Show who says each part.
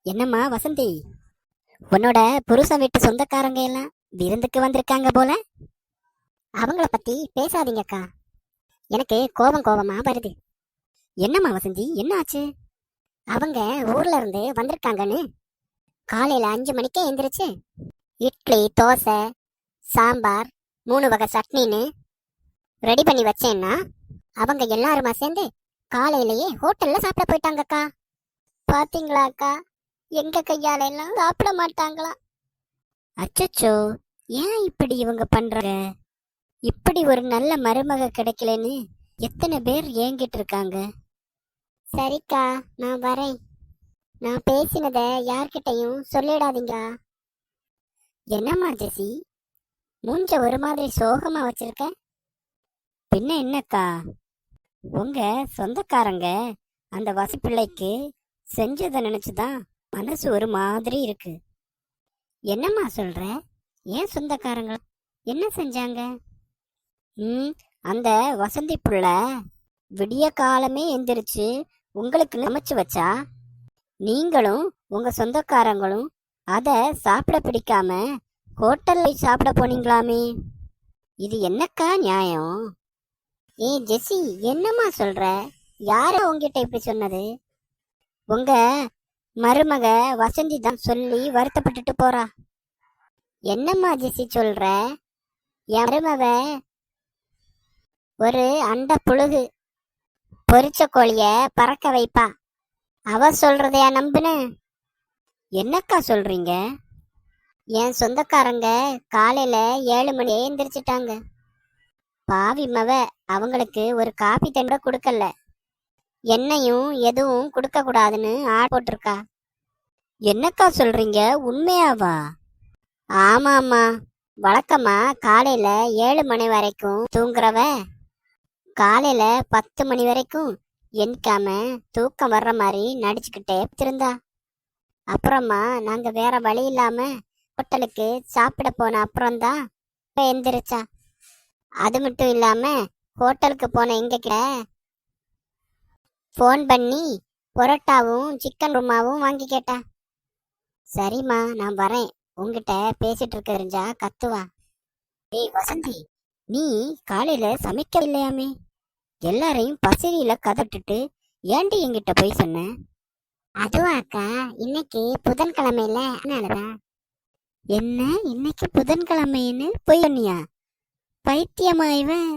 Speaker 1: என்னம்மா வசந்தி, உன்னோட புருஷன் வீட்டு சொந்தக்காரங்க எல்லாம் விருந்துக்கு வந்திருக்காங்க போல. அவங்கள பத்தி பேசாதீங்கக்கா, எனக்கு கோபம் கோபமா வருது. என்னம்மா வசந்தி, என்ன ஆச்சு? அவங்க ஊர்ல இருந்து வந்திருக்காங்கன்னு காலையில 5 மணிக்கே எந்திரிச்சு இட்லி தோசை சாம்பார் 3 வகை சட்னின்னு ரெடி பண்ணி வச்சேன்னா அவங்க எல்லாருமா சேர்ந்து காலையிலேயே ஹோட்டல்ல சாப்பிட போயிட்டாங்கக்கா. பாத்தீங்களா அக்கா, எங்க கையால எல்லாம் சாப்பிட மாட்டாங்களா? அச்சச்சோ, ஏன் இப்படி இவங்க பண்றாங்க? இப்படி ஒரு நல்ல மருமக கிடைக்கலன்னு எத்தனை பேர் ஏங்கிட்டு இருக்காங்க. சரிக்கா, நான் வரேன். நான் பேசினத யார்கிட்டையும் சொல்லிடாதீங்க. என்னம்மா ஜெசி, மூஞ்ச ஒரு மாதிரி சோகமா வச்சிருக்க? பின்ன என்னக்கா, உங்க சொந்தக்காரங்க அந்த வசிப்பிள்ளைக்கு செஞ்சதை நினைச்சுதான் மனசு ஒரு மாதிரி இருக்கு. என்னம்மா சொல்ற? ஏன் சொந்தக்காரங்க என்ன செஞ்சாங்க? அந்த வசந்தி புள்ள விடிய காலமே எந்திரிச்சு உங்களுக்கு சமைச்சு வச்சா நீங்களும் உங்க சொந்தக்காரங்களும் அத சாப்பிட பிடிக்காம ஹோட்டல்ல சாப்பிட போனீங்களாமே. இது என்னக்கா நியாயம்? ஜெசி, என்னம்மா சொல்ற? யார உங்ககிட்ட இப்படி சொன்னது? உங்க மருமக வசந்தி தான் சொல்லி வருத்தப்பட்டுட்டு போறா. என்னம்மா ஜெசி சொல்ற? என் மருமக ஒரு அண்ட புழுகு, பொரிச்ச கோழிய பறக்க வைப்பா. அவ சொல்றதையா நம்புன? என்னக்கா சொல்றீங்க? என் சொந்தக்காரங்க காலையில 7 மணி எந்திரிச்சிட்டாங்க. பாவி மவ அவங்களுக்கு ஒரு காபி தண்ணி கொடுக்கல. எண்ணெயும் எதுவும் கொடுக்க கூடாதுன்னு ஆர்டர் போட்டிருக்கா. என்னக்கா சொல்றீங்க? உண்மையாவா? ஆமாம்மா, வழக்கமா காலையில 7 மணி வரைக்கும் தூங்குறவ காலையில 10 மணி வரைக்கும் எண்காம தூக்கம் வர்ற மாதிரி நடிச்சுக்கிட்டே இருந்தா. அப்புறமா நாங்க வேற வழி இல்லாம ஹோட்டலுக்கு சாப்பிட போன அப்புறம்தான் எந்திரிச்சா. அது மட்டும் இல்லாம ஹோட்டலுக்கு போன எங்க ஃபோன் பண்ணி பொரோட்டாவும் சிக்கன் ருமாவும் வாங்கி கேட்டா. சரிம்மா, நான் வரேன். உங்ககிட்ட பேசிட்டு இருக்க தெரிஞ்சா கத்துவா. ஏய் வசந்தி, நீ காலையில சமைக்கவில்லையாமே? எல்லாரையும் பசிரியில கதட்டுட்டு ஏண்டி என்கிட்ட போய் சொன்ன? அதுவா அக்கா, இன்னைக்கு புதன்கிழமையில அதனாலதான். என்ன, இன்னைக்கு புதன்கிழமைன்னு போய் சொன்னியா? பைத்தியமா இவன்?